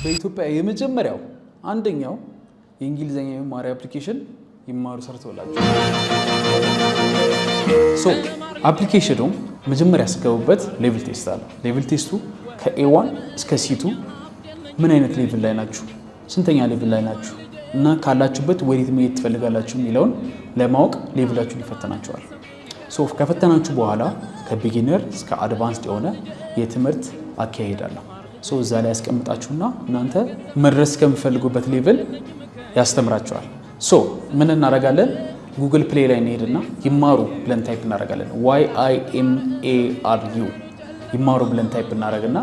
በኢትዮጵያ የመጀመሪያው አንደኛው የእንግሊዘኛ መማሪያ አፕሊኬሽን ይማሩ ሰርተውላችሁ አፕሊኬሽኑ መጀመሪያ ያስገቡበት ሌቭል ቴስት አለ። ሌቭል ቴስቱ ከA1 እስከ C2 ምን አይነት ሌቭል ላይ ናችሁ፣ ስንተኛ ሌቭል ላይ ናችሁ እና ካላችሁበት ወዴት መሄድ ትፈልጋላችሁ የሚለውን ለማወቅ ሌቭላችሁን ይፈተናችኋል። ከፈተናችሁ በኋላ ከቢጊነር እስከ አድቫንስድ የሆነ የትምህርት አካሄድ አለ። እዛ ላይ ያስቀምጣችሁና እናንተ መድረስ ከምትፈልጉበት ሌቭል ያስተምራችኋል። ምን እናደርጋለን? ጉግል ፕሌይ ላይ እንሄድና ይማሩ ብለን ታይፕ እናደርጋለን። YIMARU ይማሩ ብለን ታይፕ እናደርግና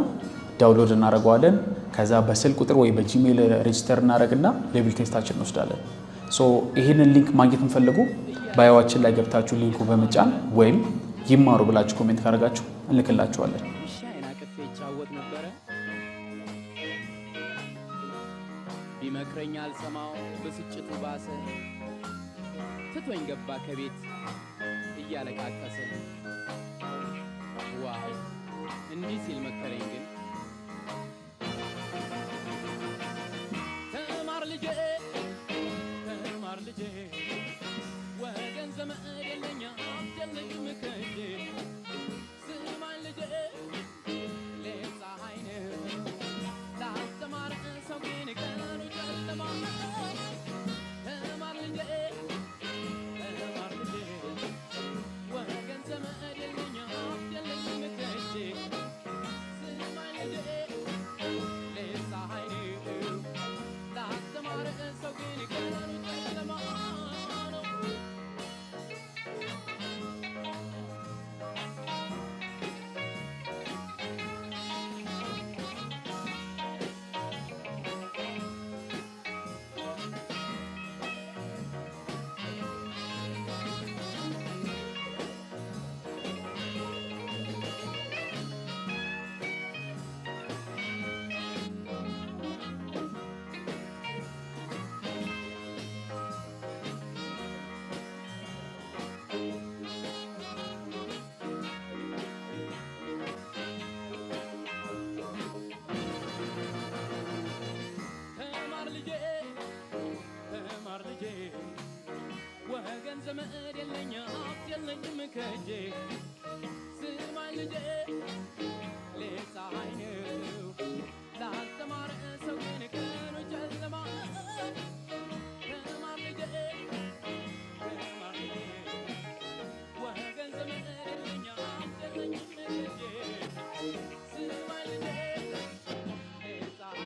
ዳውንሎድ እናደርገዋለን። ከዛ በስልክ ቁጥር ወይ በጂሜል ሬጅስተር እናደርግና ሌቭል ቴስታችን እንወስዳለን። ይሄንን ሊንክ ማግኘት የምትፈልጉ ባዮዋችን ላይ ገብታችሁ ሊንኩ በመጫን ወይም ይማሩ ብላችሁ ኮሜንት ካደረጋችሁ እንልክላችኋለን። ቢመክረኝ አልሰማው በስጭቱ ባሰ ትቶኝ ገባ ከቤት እያለቃቀሰ ዋው እንዲህ ሲል መከረኝ ግን ተማር ልጄ ወገን ዘመድ የለኛ አትደልም ከጄ ስማኝ ልጄ ሌላ አይነ ላስተማር ሰው ግን ቀኑ ጨለማ ተማር ልጄ ወገን ዘመድ የለኛ አትደልም ከጄ ስማኝ ልጄ ሌላ አይነ ላስተማር ሰው ግን ቀኑ ጨለማ ወገን ዘመድ የለኛ አትየለኝም ከጄ ስማኝ ልጄ